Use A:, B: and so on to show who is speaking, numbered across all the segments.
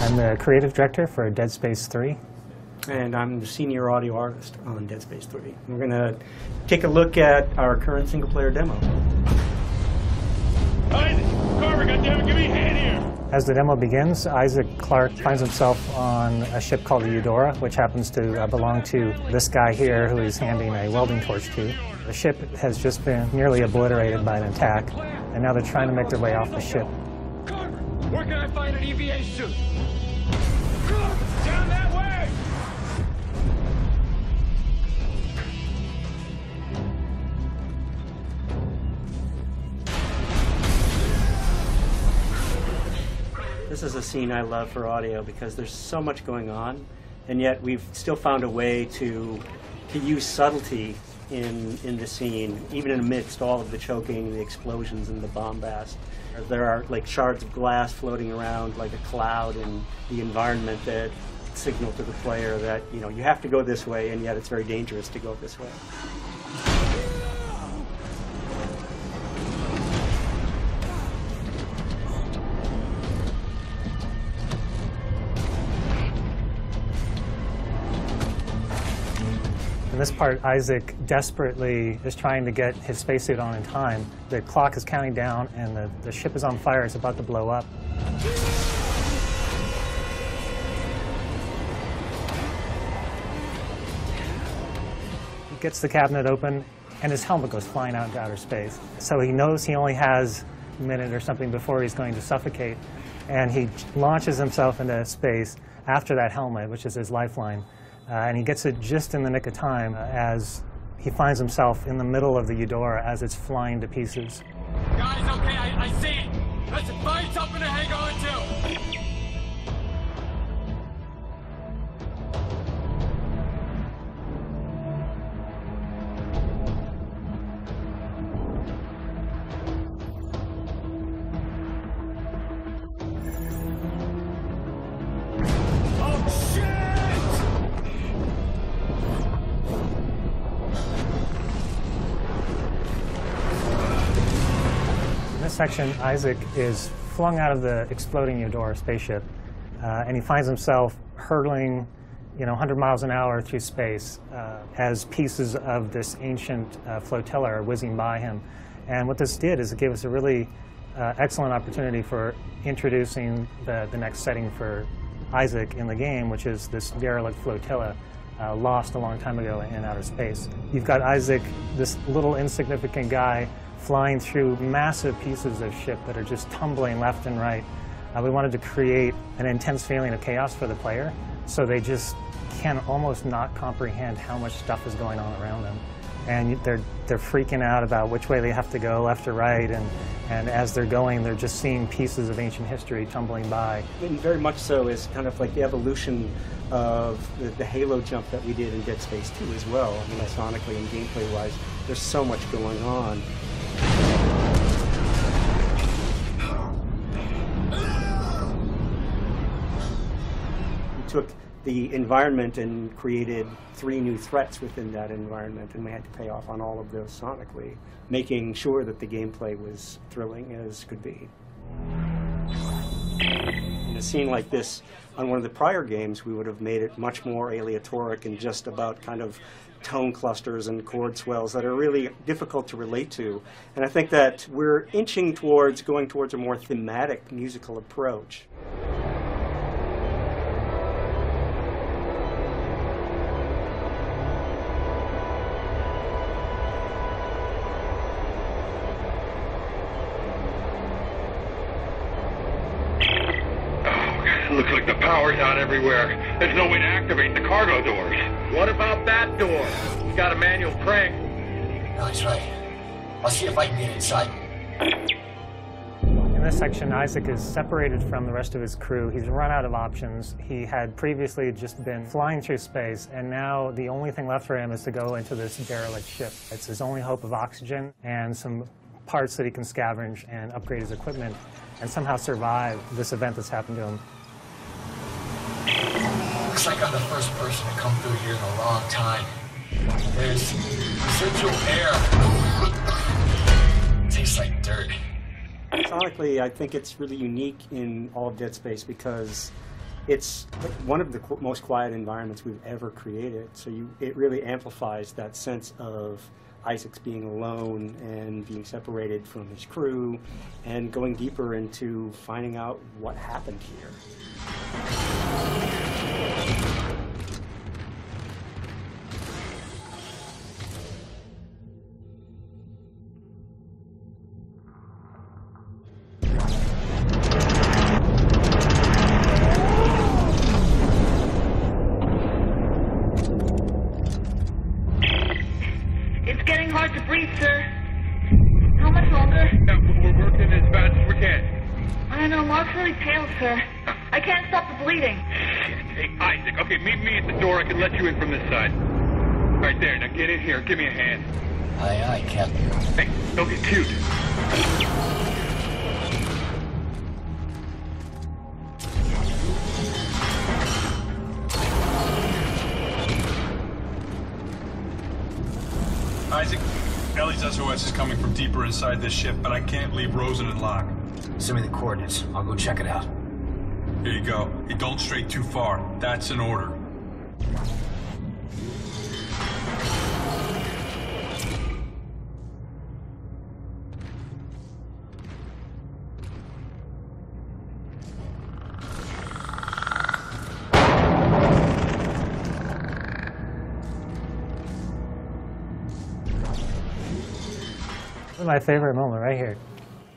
A: I'm the creative director for Dead Space 3.
B: And I'm the senior audio artist on Dead Space 3. We're going to take a look at our current single-player demo.
C: Isaac! Carver, goddammit, give me a hand here!
A: As the demo begins, Isaac Clarke finds himself on a ship called the Eudora, which happens to belong to this guy here who he's handing a welding torch to. The ship has just been nearly obliterated by an attack, and now they're trying to make their way off the ship.
C: Carver, where can I find an EVA suit? Down that way!
B: This is a scene I love for audio because there's so much going on, and yet we've still found a way to use subtlety in the scene, even amidst all of the choking, the explosions, and the bombast. There are like shards of glass floating around like a cloud in the environment that signal to the player that, you know, you have to go this way, and yet it's very dangerous to go this way.
A: In this part, Isaac desperately is trying to get his spacesuit on in time. The clock is counting down, and the ship is on fire. It's about to blow up. He gets the cabinet open, and his helmet goes flying out into outer space. So he knows he only has a minute or something before he's going to suffocate, and he launches himself into space after that helmet, which is his lifeline. And he gets it just in the nick of time as he finds himself in the middle of the Eudora as it's flying to pieces.
C: Guys, okay, I see it. Listen, find something to hang on to.
A: In this section, Isaac is flung out of the exploding Eudora spaceship, and he finds himself hurtling, 100 miles an hour through space as pieces of this ancient flotilla are whizzing by him. And what this did is it gave us a really excellent opportunity for introducing the next setting for Isaac in the game, which is this derelict flotilla lost a long time ago in outer space. You've got Isaac, this little insignificant guy, flying through massive pieces of ship that are just tumbling left and right. We wanted to create an intense feeling of chaos for the player, so they just can almost not comprehend how much stuff is going on around them. And they're freaking out about which way they have to go, left or right, and as they're going, they're just seeing pieces of ancient history tumbling by.
B: And very much so is kind of like the evolution of the Halo jump that we did in Dead Space 2 as well. I mean, sonically and gameplay-wise, there's so much going on. We took the environment and created 3 new threats within that environment, and we had to pay off on all of those sonically, making sure that the gameplay was thrilling as could be. In a scene like this, on one of the prior games, we would have made it much more aleatoric and just about kind of tone clusters and chord swells that are really difficult to relate to. And I think that we're inching towards going towards a more thematic musical approach.
C: Looks like the power's out everywhere. There's no way to activate the cargo doors. What about that door? It's got a manual crank.
D: No, that's right. I'll see if I can get inside.
A: In this section, Isaac is separated from the rest of his crew. He's run out of options. He had previously just been flying through space, and now the only thing left for him is to go into this derelict ship. It's his only hope of oxygen and some parts that he can scavenge and upgrade his equipment and somehow survive this event that's happened to him.
D: Looks like I'm the first person to come through here in a long time. There's residual air. Tastes like dirt.
B: Sonically, I think it's really unique in all of Dead Space because It's one of the most quiet environments we've ever created. So it really amplifies that sense of Isaac's being alone and being separated from his crew and going deeper into finding out what happened here.
E: It's getting hard to breathe, sir. How much longer?
C: Yeah, we're working as fast as we can.
E: I don't know, Mark's really pale, sir. I can't stop the bleeding.
C: Hey, Isaac, okay, meet me at the door. I can let you in from this side. Right there, now get in here. Give me a hand.
D: Aye, aye, Captain.
C: Hey, don't get cute.
F: Isaac, Ellie's SOS is coming from deeper inside this ship, but I can't leave Rosen and Locke.
D: Send me the coordinates. I'll go check it out.
F: Here you go. Hey, don't stray too far. That's an order.
A: This is my favorite moment right here.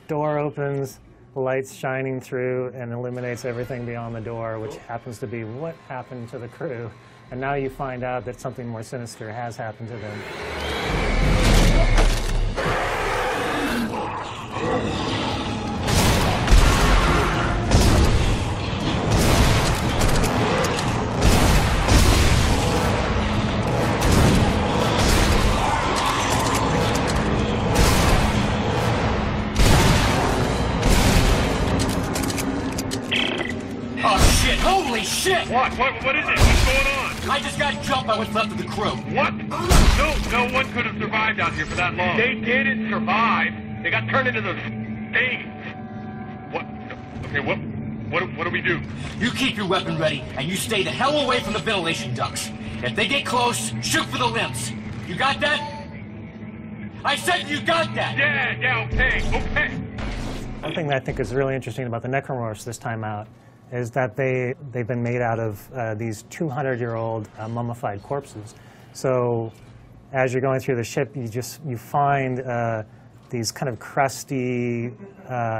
A: Door opens, lights shining through, and illuminates everything beyond the door, which happens to be what happened to the crew. And now you find out that something more sinister has happened to them.
G: Holy shit!
C: What? What is it? What's going on?
G: I just got jumped by what's left of the crew.
C: What? No one could have survived out here for that long. They didn't survive. They got turned into those things. What? Okay, what do we do?
G: You keep your weapon ready, and you stay the hell away from the ventilation ducts. If they get close, shoot for the limbs. You got that? I said you got that!
C: Yeah, okay.
A: One thing that I think is really interesting about the necromorphs this time out is that they've been made out of these 200-year-old mummified corpses. So as you're going through the ship, you find these kind of crusty,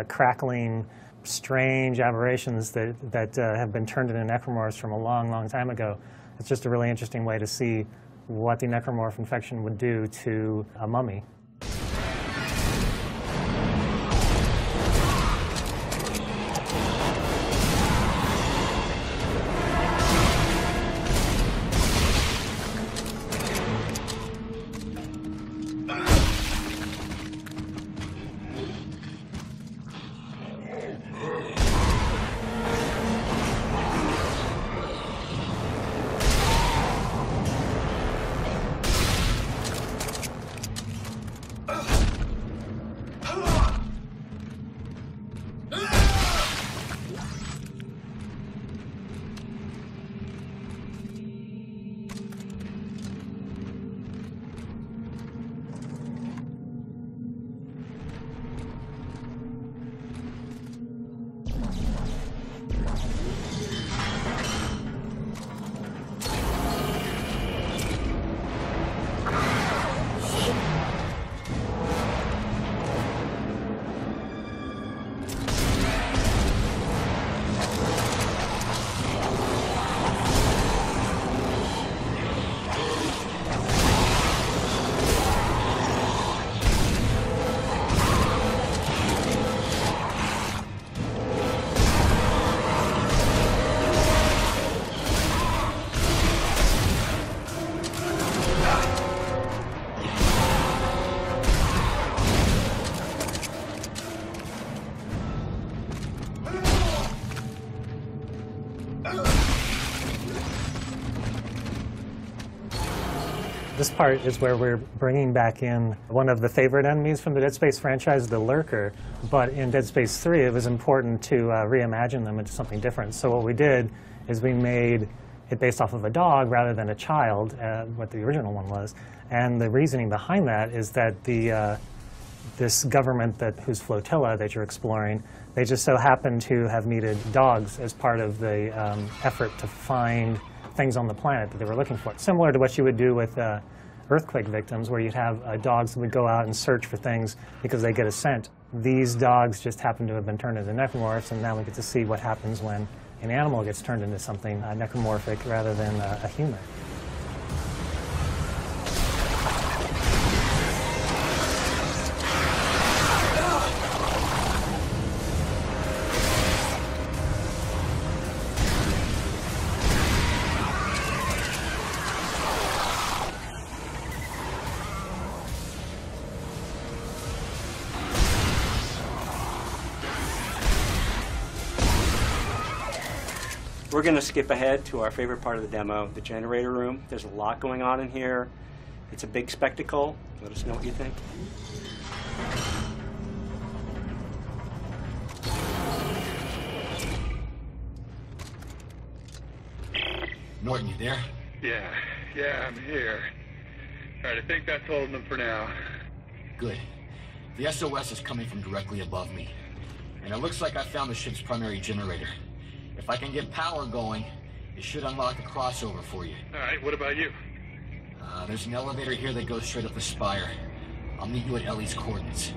A: crackling, strange aberrations that have been turned into necromorphs from a long, long time ago. It's just a really interesting way to see what the necromorph infection would do to a mummy. This part is where we're bringing back in one of the favorite enemies from the Dead Space franchise, the Lurker. But in Dead Space 3, it was important to reimagine them into something different. So what we did is we made it based off of a dog rather than a child, what the original one was. And the reasoning behind that is that this government whose flotilla that you're exploring, they just so happen to have needed dogs as part of the effort to find things on the planet that they were looking for. Similar to what you would do with earthquake victims, where you'd have dogs that would go out and search for things because they get a scent. These dogs just happen to have been turned into necromorphs, and now we get to see what happens when an animal gets turned into something necromorphic rather than a human.
B: We're going to skip ahead to our favorite part of the demo, the generator room. There's a lot going on in here. It's a big spectacle. Let us know what you think.
G: Norton, you there?
C: Yeah, I'm here. All right, I think that's holding them for now.
G: Good. The SOS is coming from directly above me. And it looks like I found the ship's primary generator. If I can get power going, it should unlock the crossover for you.
C: All right, what about you?
G: There's an elevator here that goes straight up the spire. I'll meet you at Ellie's coordinates.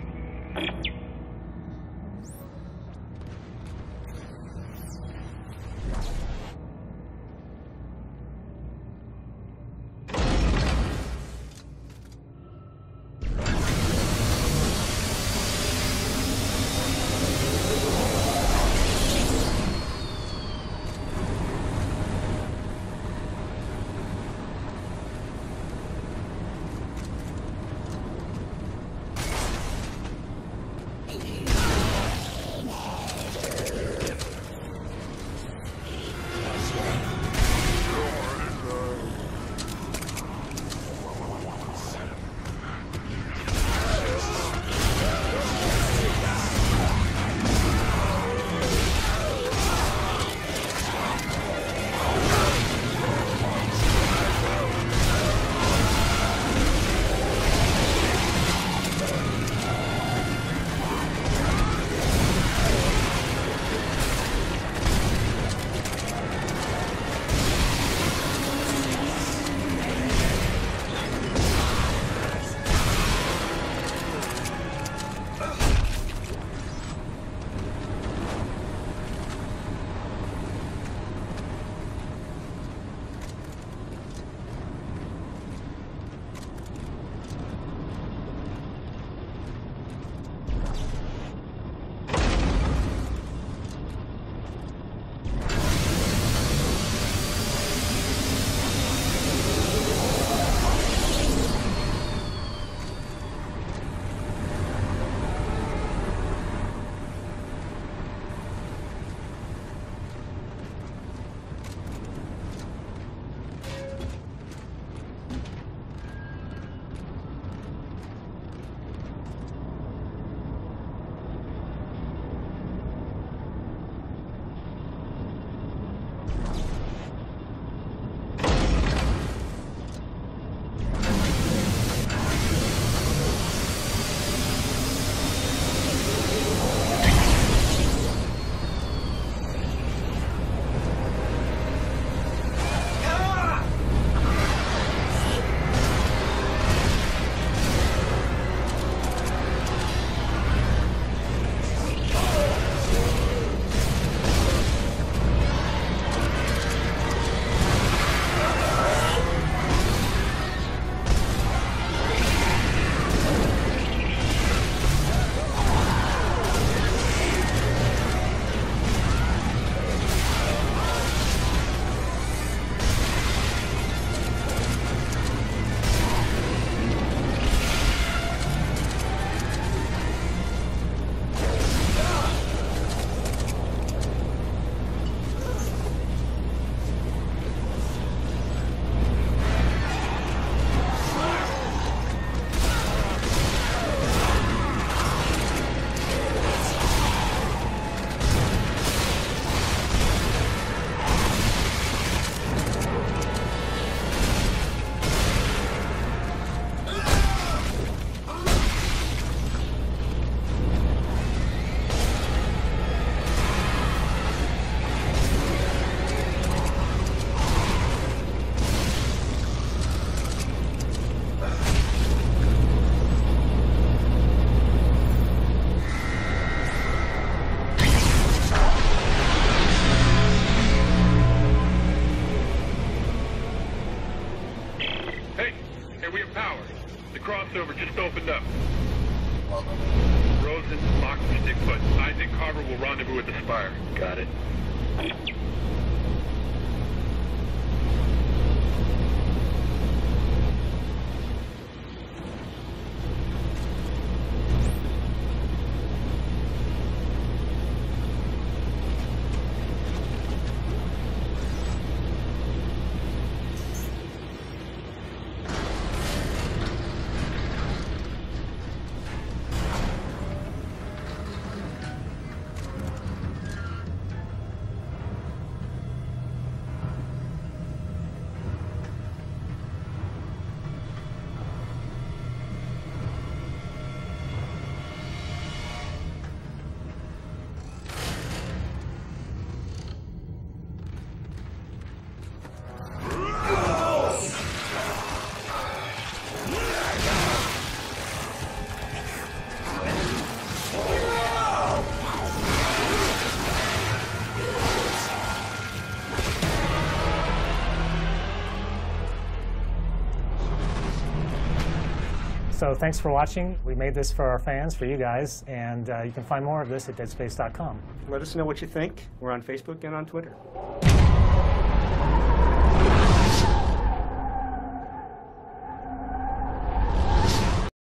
C: Isaac Carver will rendezvous at the Spire.
B: Got it.
A: So thanks for watching. We made this for our fans, for you guys, and you can find more of this at deadspace.com.
B: Let us know what you think. We're on Facebook and on Twitter.